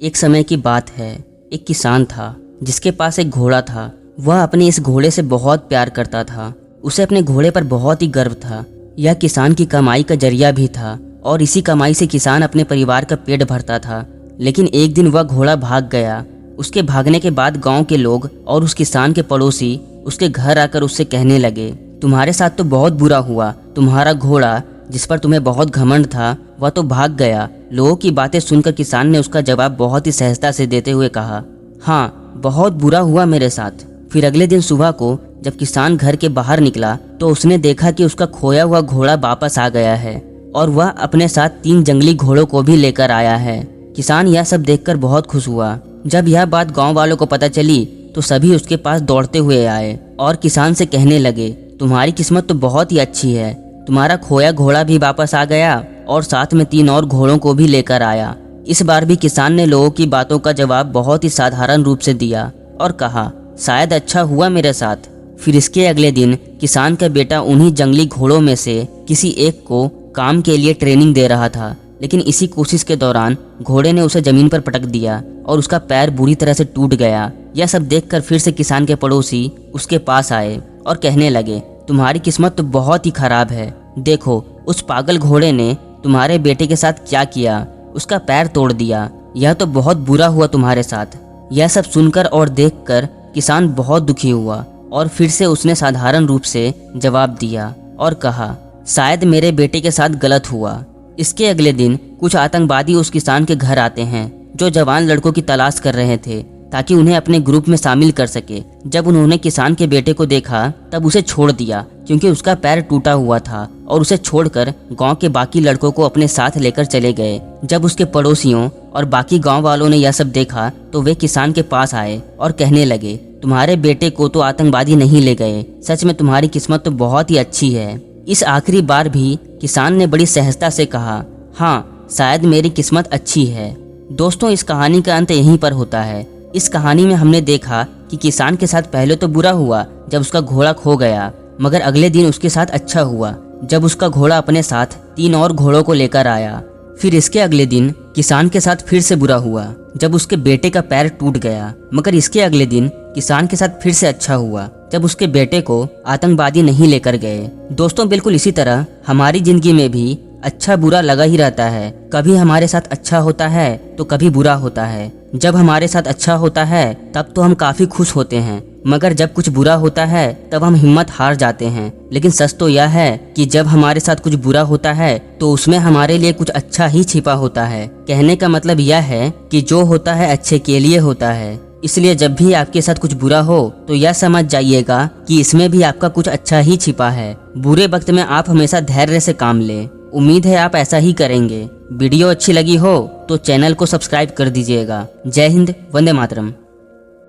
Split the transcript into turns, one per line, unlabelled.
एक समय की बात है, एक किसान था जिसके पास एक घोड़ा था। वह अपने इस घोड़े से बहुत प्यार करता था। उसे अपने घोड़े पर बहुत ही गर्व था। यह किसान की कमाई का जरिया भी था और इसी कमाई से किसान अपने परिवार का पेट भरता था। लेकिन एक दिन वह घोड़ा भाग गया। उसके भागने के बाद गांव के लोग और उस किसान के पड़ोसी उसके घर आकर उससे कहने लगे, तुम्हारे साथ तो बहुत बुरा हुआ। तुम्हारा घोड़ा जिस पर तुम्हें बहुत घमंड था वह तो भाग गया। लोगों की बातें सुनकर किसान ने उसका जवाब बहुत ही सहजता से देते हुए कहा, हाँ, बहुत बुरा हुआ मेरे साथ। फिर अगले दिन सुबह को जब किसान घर के बाहर निकला तो उसने देखा कि उसका खोया हुआ घोड़ा वापस आ गया है और वह अपने साथ 3 जंगली घोड़ों को भी लेकर आया है। किसान यह सब देखकर बहुत खुश हुआ। जब यह बात गांव वालों को पता चली तो सभी उसके पास दौड़ते हुए आए और किसान से कहने लगे, तुम्हारी किस्मत तो बहुत ही अच्छी है। तुम्हारा खोया घोड़ा भी वापस आ गया और साथ में 3 और घोड़ों को भी लेकर आया। इस बार भी किसान ने लोगों की बातों का जवाब बहुत ही साधारण रूप से दिया और कहा, शायद अच्छा हुआ मेरे साथ। फिर इसके अगले दिन किसान का बेटा उन्हीं जंगली घोड़ों में से किसी एक को काम के लिए ट्रेनिंग दे रहा था। लेकिन इसी कोशिश के दौरान घोड़े ने उसे जमीन पर पटक दिया और उसका पैर बुरी तरह से टूट गया। यह सब देखकर फिर से किसान के पड़ोसी उसके पास आए और कहने लगे, तुम्हारी किस्मत तो बहुत ही खराब है। देखो, उस पागल घोड़े ने तुम्हारे बेटे के साथ क्या किया, उसका पैर तोड़ दिया। यह तो बहुत बुरा हुआ तुम्हारे साथ। यह सब सुनकर और देखकर किसान बहुत दुखी हुआ और फिर से उसने साधारण रूप से जवाब दिया और कहा, शायद मेरे बेटे के साथ गलत हुआ। इसके अगले दिन कुछ आतंकवादी उस किसान के घर आते हैं जो जवान लड़कों की तलाश कर रहे थे ताकि उन्हें अपने ग्रुप में शामिल कर सके। जब उन्होंने किसान के बेटे को देखा तब उसे छोड़ दिया क्योंकि उसका पैर टूटा हुआ था और उसे छोड़कर गांव के बाकी लड़कों को अपने साथ लेकर चले गए। जब उसके पड़ोसियों और बाकी गांव वालों ने यह सब देखा तो वे किसान के पास आए और कहने लगे, तुम्हारे बेटे को तो आतंकवादी नहीं ले गए। सच में तुम्हारी किस्मत तो बहुत ही अच्छी है। इस आखिरी बार भी किसान ने बड़ी सहजता से कहा, हाँ, शायद मेरी किस्मत अच्छी है। दोस्तों, इस कहानी का अंत यहीं पर होता है। इस कहानी में हमने देखा कि किसान के साथ पहले तो बुरा हुआ जब उसका घोड़ा खो गया, मगर अगले दिन उसके साथ अच्छा हुआ जब उसका घोड़ा अपने साथ 3 और घोड़ों को लेकर आया। फिर इसके अगले दिन किसान के साथ फिर से बुरा हुआ जब उसके बेटे का पैर टूट गया, मगर इसके अगले दिन किसान के साथ फिर से अच्छा हुआ जब उसके बेटे को आतंकवादी नहीं लेकर गए। दोस्तों, बिल्कुल इसी तरह हमारी जिंदगी में भी अच्छा बुरा लगा ही रहता है। कभी हमारे साथ अच्छा होता है तो कभी बुरा होता है। जब हमारे साथ अच्छा होता है तब तो हम काफी खुश होते हैं, मगर जब कुछ बुरा होता है तब हम हिम्मत हार जाते हैं। लेकिन सच तो यह है कि जब हमारे साथ कुछ बुरा होता है तो उसमें हमारे लिए कुछ अच्छा ही छिपा होता है। कहने का मतलब यह है कि जो होता है अच्छे के लिए होता है। इसलिए जब भी आपके साथ कुछ बुरा हो तो यह समझ जाइएगा कि इसमें भी आपका कुछ अच्छा ही छिपा है। बुरे वक्त में आप हमेशा धैर्य से काम लें। उम्मीद है आप ऐसा ही करेंगे। वीडियो अच्छी लगी हो तो चैनल को सब्सक्राइब कर दीजिएगा। जय हिंद, वंदे मातरम।